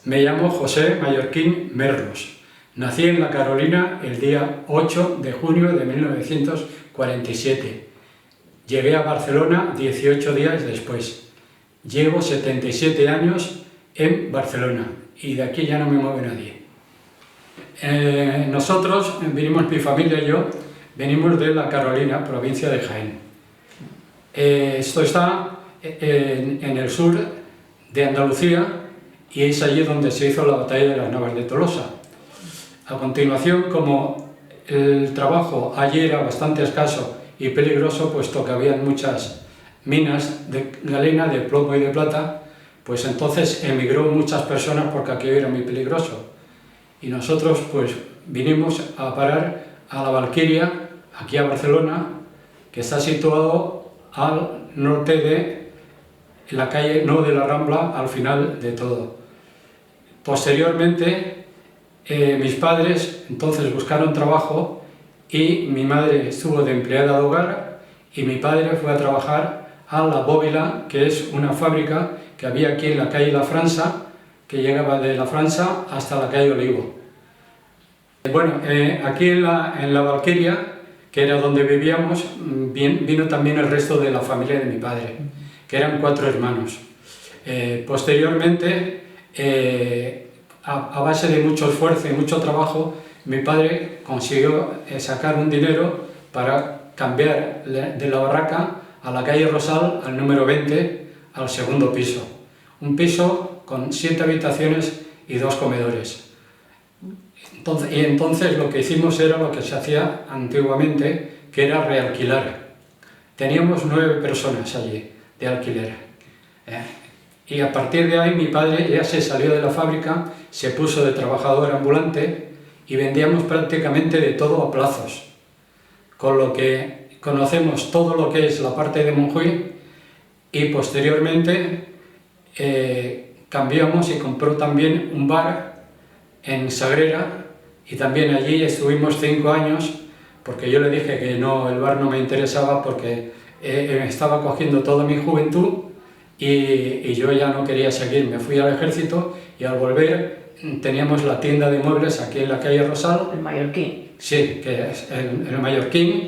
Me llamo José Mallorquín Merlos. Nací en La Carolina el día 8 de junio de 1947. Llegué a Barcelona 18 días después. Llevo 77 años en Barcelona y de aquí ya no me mueve nadie. Nosotros vinimos, mi familia y yo, venimos de La Carolina, provincia de Jaén. Esto está en el sur de Andalucía y es allí donde se hizo la batalla de las Navas de Tolosa. A continuación, como el trabajo allí era bastante escaso y peligroso, puesto que había muchas minas de galena, de plomo y de plata, pues entonces emigró muchas personas porque aquello era muy peligroso. Y nosotros pues vinimos a parar a la Valquiria, aquí a Barcelona, que está situado al norte de la calle, no de la Rambla, al final de todo. Posteriormente, mis padres entonces buscaron trabajo y mi madre estuvo de empleada de hogar y mi padre fue a trabajar a La Bóvila, que es una fábrica que había aquí en la calle La França, que llegaba de La França hasta la calle Olivo. Bueno, aquí en la Valquiria, que era donde vivíamos, vino también el resto de la familia de mi padre, que eran 4 hermanos. Posteriormente, a base de mucho esfuerzo y mucho trabajo, mi padre consiguió sacar un dinero para cambiar de la barraca a la calle Rosal, al número 20, al segundo piso. Un piso con 7 habitaciones y 2 comedores. Entonces lo que hicimos era lo que se hacía antiguamente, que era realquilar. Teníamos 9 personas allí de alquiler. Y a partir de ahí mi padre ya se salió de la fábrica, se puso de trabajador ambulante y vendíamos prácticamente de todo a plazos. Con lo que conocemos todo lo que es la parte de Montjuïc y posteriormente cambiamos y compró también un bar en Sagrera y también allí estuvimos 5 años porque yo le dije que no, el bar no me interesaba porque estaba cogiendo toda mi juventud y yo ya no quería seguir. Me fui al ejército y al volver teníamos la tienda de muebles aquí en la calle Rosal. El Mallorquín. Sí, que es el Mallorquín,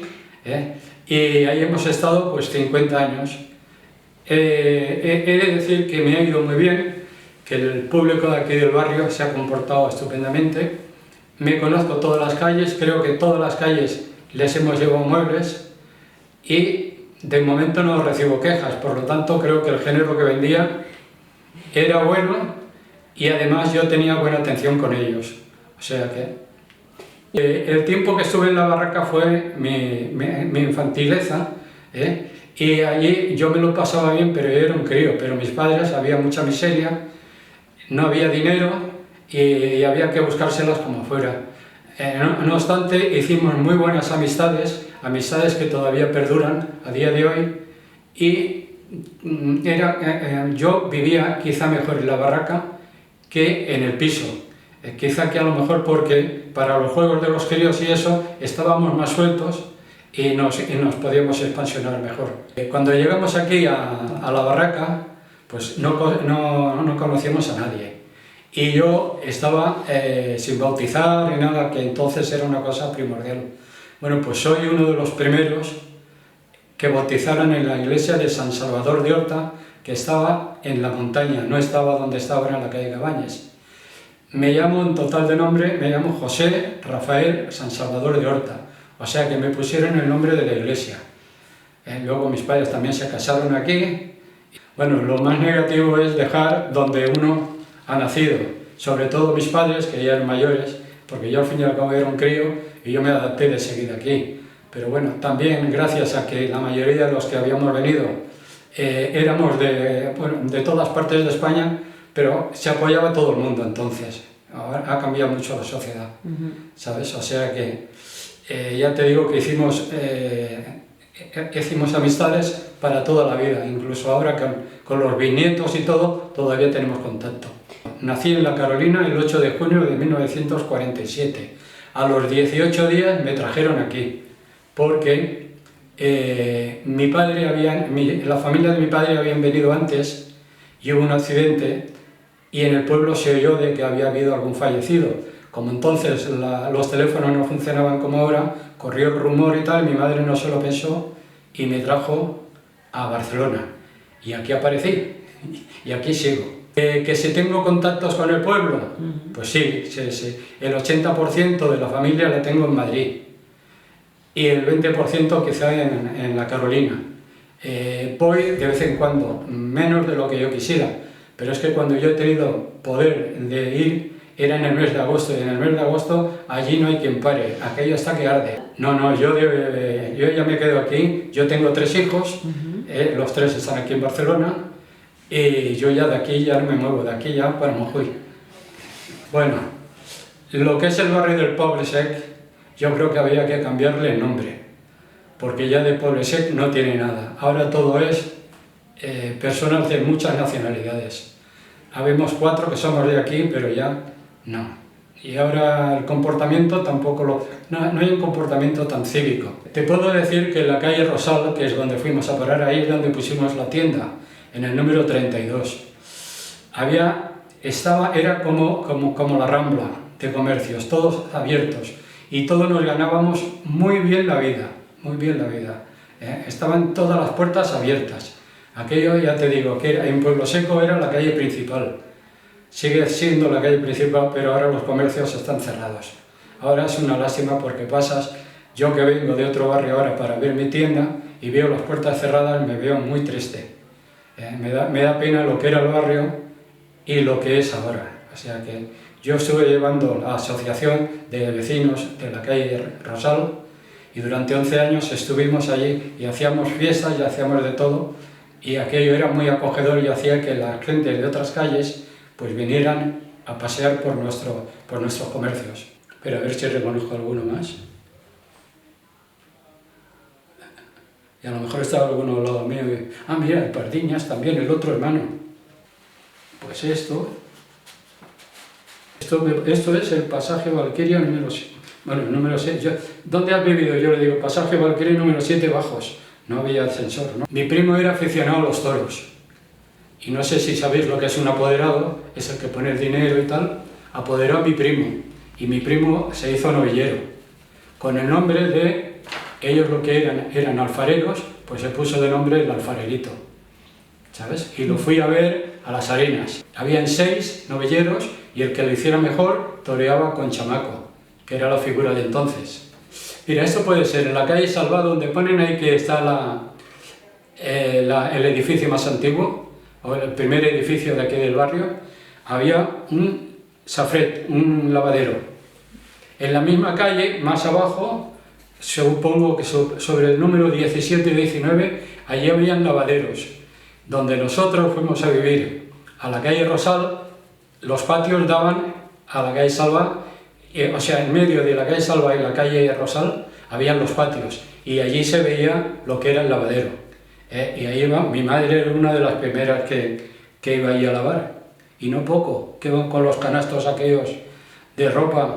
y ahí hemos estado pues 50 años. He de decir que me ha ido muy bien, que el público de aquí del barrio se ha comportado estupendamente. Me conozco todas las calles, creo que todas las calles les hemos llevado muebles y de momento no recibo quejas, por lo tanto creo que el género que vendía era bueno y además yo tenía buena atención con ellos. O sea que el tiempo que estuve en la barraca fue mi infantileza, y allí yo me lo pasaba bien, pero yo era un crío, pero mis padres, había mucha miseria, no había dinero y había que buscárselas como fuera. No obstante, hicimos muy buenas amistades que todavía perduran a día de hoy y yo vivía quizá mejor en la barraca que en el piso. Quizá que a lo mejor porque para los juegos de los críos y eso estábamos más sueltos y nos podíamos expansionar mejor. Cuando llegamos aquí a la barraca, pues no conocíamos a nadie. Y yo estaba sin bautizar ni nada, que entonces era una cosa primordial. Bueno, pues soy uno de los primeros que bautizaron en la iglesia de San Salvador de Horta, que estaba en la montaña, no estaba donde estaba ahora en la calle Cabañes. Me llamo en total de nombre, me llamo José Rafael San Salvador de Horta, o sea que me pusieron el nombre de la iglesia. Luego mis padres también se casaron aquí. Bueno, lo más negativo es dejar donde uno ha nacido, sobre todo mis padres, que ya eran mayores, porque yo al fin y al cabo era un crío y yo me adapté de seguida aquí. Pero bueno, también gracias a que la mayoría de los que habíamos venido éramos de todas partes de España, pero se apoyaba todo el mundo entonces. Ahora ha cambiado mucho la sociedad, ¿sabes? O sea que ya te digo que hicimos amistades para toda la vida, incluso ahora con los bisnietos y todo, todavía tenemos contacto. Nací en La Carolina el 8 de junio de 1947. A los 18 días me trajeron aquí, porque la familia de mi padre habían venido antes y hubo un accidente y en el pueblo se oyó de que había habido algún fallecido. Como entonces los teléfonos no funcionaban como ahora, corrió el rumor y tal, mi madre no se lo pensó y me trajo a Barcelona. Y aquí aparecí, y aquí sigo. ¿Que si tengo contactos con el pueblo? Pues sí, sí. El 80% de la familia la tengo en Madrid y el 20% quizá en la Carolina. Voy de vez en cuando, menos de lo que yo quisiera, pero es que cuando yo he tenido poder de ir era en el mes de agosto, y en el mes de agosto allí no hay quien pare, aquello está que arde. No, yo ya me quedo aquí, yo tengo 3 hijos, los 3 están aquí en Barcelona, y yo ya de aquí ya no me muevo, de aquí ya para Mojuy. Bueno, lo que es el barrio del Poble Sec, yo creo que había que cambiarle el nombre, porque ya de Poble Sec no tiene nada. Ahora todo es personas de muchas nacionalidades. Habemos 4 que somos de aquí, pero ya no. Y ahora el comportamiento tampoco no hay un comportamiento tan cívico. Te puedo decir que en la calle Rosal, que es donde fuimos a parar, ahí es donde pusimos la tienda, en el número 32. Era como la Rambla de comercios, todos abiertos, y todos nos ganábamos muy bien la vida, Estaban todas las puertas abiertas. Aquello, ya te digo, que en Pueblo Seco era la calle principal. Sigue siendo la calle principal, pero ahora los comercios están cerrados. Ahora es una lástima porque pasas, yo que vengo de otro barrio ahora para ver mi tienda y veo las puertas cerradas, me veo muy triste. Me da pena lo que era el barrio y lo que es ahora. O sea que yo estuve llevando la asociación de vecinos de la calle Rosal y durante 11 años estuvimos allí y hacíamos fiestas y hacíamos de todo, y aquello era muy acogedor y hacía que la gente de otras calles pues vinieran a pasear por nuestros comercios. Pero a ver si reconozco alguno más. Y a lo mejor estaba alguno al lado mío y, mira, el Pardiñas también, el otro hermano. Pues esto es el pasaje Valquiria número 7. Bueno, el número 6. ¿Dónde has vivido? Yo le digo, pasaje Valquiria número 7 bajos. No había ascensor, ¿no? Mi primo era aficionado a los toros. Y no sé si sabéis lo que es un apoderado, es el que pone el dinero y tal. Apoderó a mi primo. Y mi primo se hizo novillero. Con el nombre de ellos, lo que eran alfareros, pues se puso de nombre el alfarerito. ¿Sabes? Y lo fui a ver a las arenas. Habían 6 novilleros y el que lo hiciera mejor toreaba con chamaco, que era la figura de entonces. Mira, esto puede ser en la calle Salvá, donde ponen ahí que está el edificio más antiguo, o el primer edificio de aquí del barrio, había un safret, un lavadero. En la misma calle, más abajo, supongo que sobre el número 17 y 19, allí habían lavaderos. Donde nosotros fuimos a vivir, a la calle Rosal, los patios daban a la calle Salva, o sea, en medio de la calle Salva y la calle Rosal habían los patios, y allí se veía lo que era el lavadero. Y ahí iba, mi madre era una de las primeras que iba allí a lavar, y no poco, que iban con los canastos aquellos de ropa